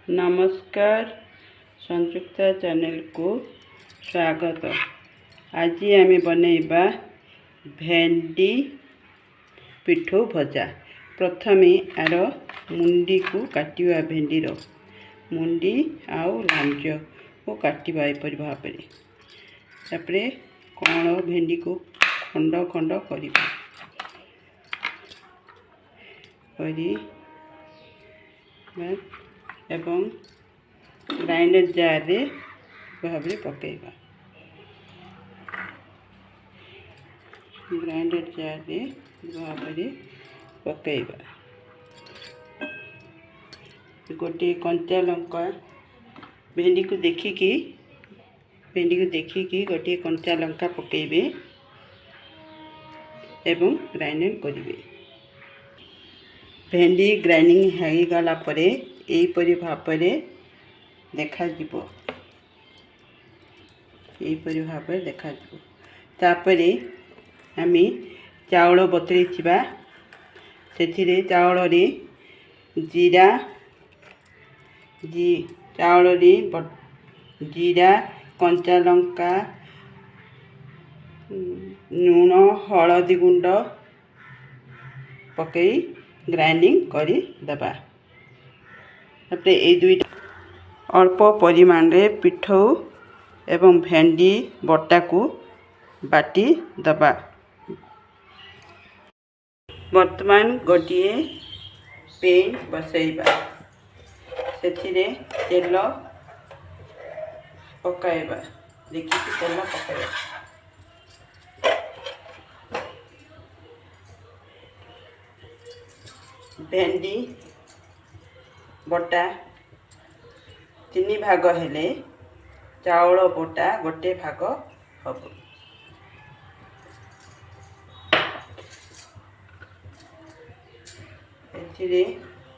नमस्कार संयुक्ता चैनल को स्वागत। आज आम बनैबा भेंडी पिठो भजा। प्रथमे आर मुंडी को काटिवा, भेंडीर मुंडी आउ लांज को काटिवा एपरि भाव। तापरे कण भेंडी को खंड खंड करिबा एवं ग्राइंडर जार रे भाव पकेबा। ग्राइंडर जार रे भाव पकेबा। गोटे कंचा लंका भेंडी को देखिकी गोटे कंचा लंका पकेबे एवं ग्राइंडिंग करिवे। भेंडी ग्राइंडिंग हो गला परे एपरि भाव देखा जिवो। एपरि भाव देखा जिवो। तापरे आमी चाउल बतुरै छिबा, सेथिरे चाउल रे जीरा जीरा कंचा लंका नून हलदी गुंड पकई ग्राइंडिंग करी दबा। तापरे ए दुईटा अल्प परिमाण रे पिठौ एवं भेंडी बटा को बाटी दबा। वर्तमान गोटे पेन बसैबा, सेथिरे तेल पकाइबा। देखिए तेल पकाइबा। भेंडी बटा 3 भाग हेले चाउल बटा गोटे भाग हम। एथिरे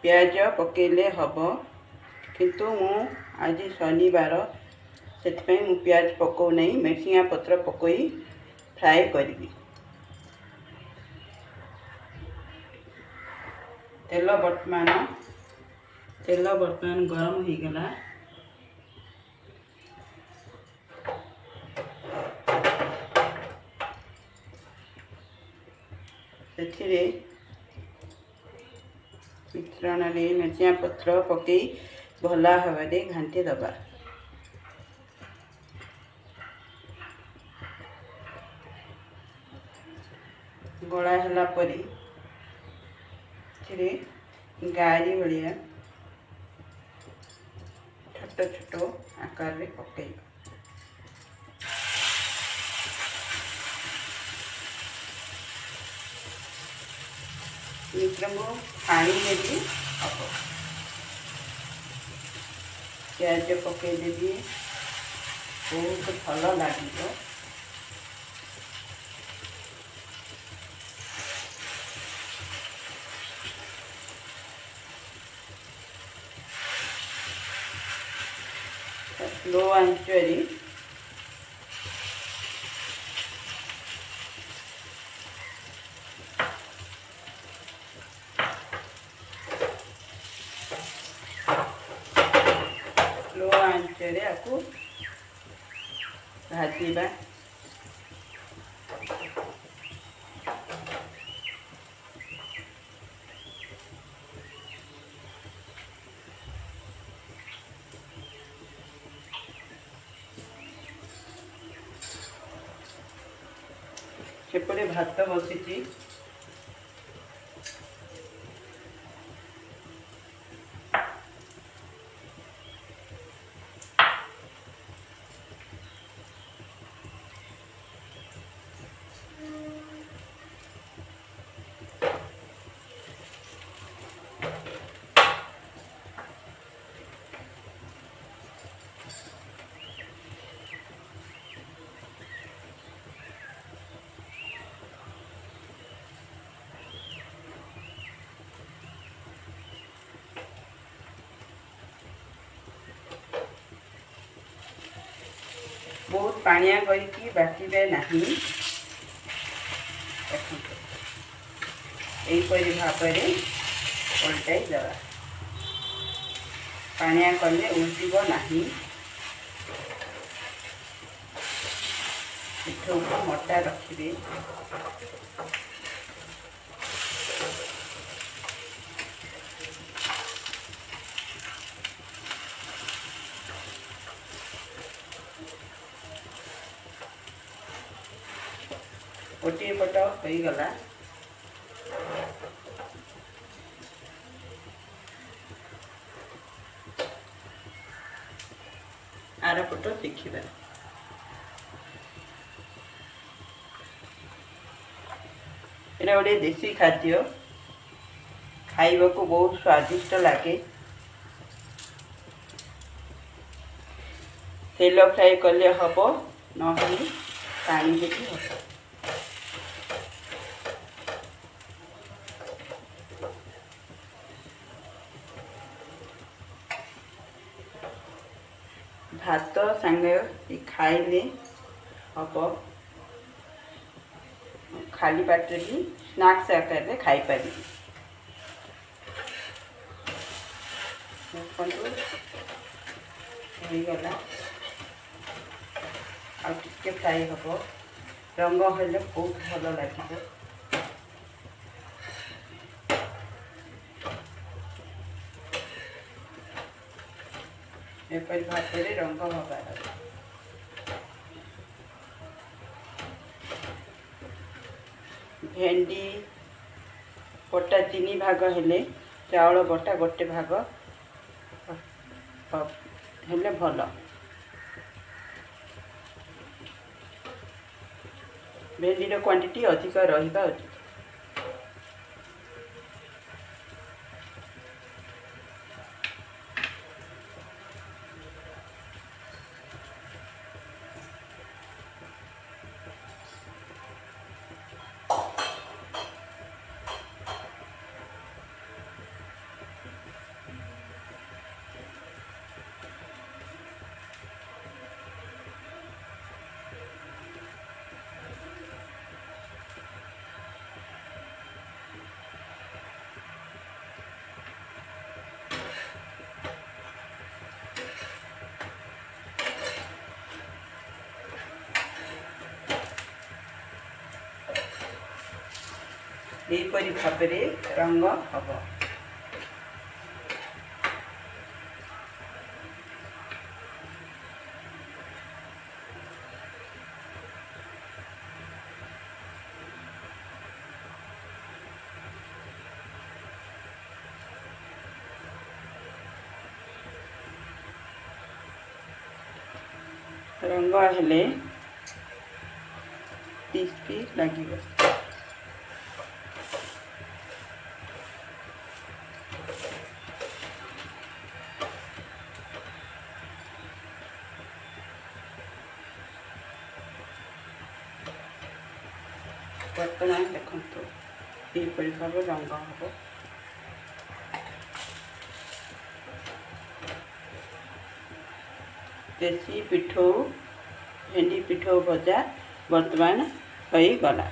प्याज पकेले हम, किंतु मु आज शनिवार से मु प्याज पकाऊ नहीं, मेसिया पत्र पकई फ्राए करी। तेल वर्तमान गरम हो गला। सेथिरे मिश्रण रे मेसिया पत्र पकई भला भाव घांटी दबा। गला हला परी गारी भाया छोट छोट आकार रे पकेइबा। मिश्रण को पानी देवी। प्याज पकई देवी, बहुत भल लगे। लो आंच आपको भाजीबा। सेपटे भात बसी। बहुत पानिया करके बाटिबे नहीं। यहीपरि भाव पलटाई देवा। ପାଣିଆ କଲେ ଉଲ୍ଟିବ ନାହିଁ। ପିଠଉକୁ ମୋଟା ରଖିବେ। ଗୋଟିଏ ପଟ ହୋଇଗଲା। आर पट देखिए। एटा गोटे देसी खाद्य, खाइबा को बहुत स्वादिष्ट लगे। तेल फ्राए कले हम ना पानी देके हम। भात सांगे खाइले हम खाली पेटे भी स्नैक्स आकार में खाई पारि। गला आगे फ्राए हम रंग हेल्ले बहुत भल लगे। एपरी भात रंग हबार भेंडी बटा 3 भाग हेले चाउल बटा गोटे भाग हेले भल। भेंडीर क्वांटिटी अधिक रहिबा उचित। यहीपरी भाव रंग हम। रंग हेले टेस्टी लगे। बर्तमान देखु यहीपरी भाव रंग हम। देसी पिठौ भेंडी पिठौ भजा बर्तमान हो गला।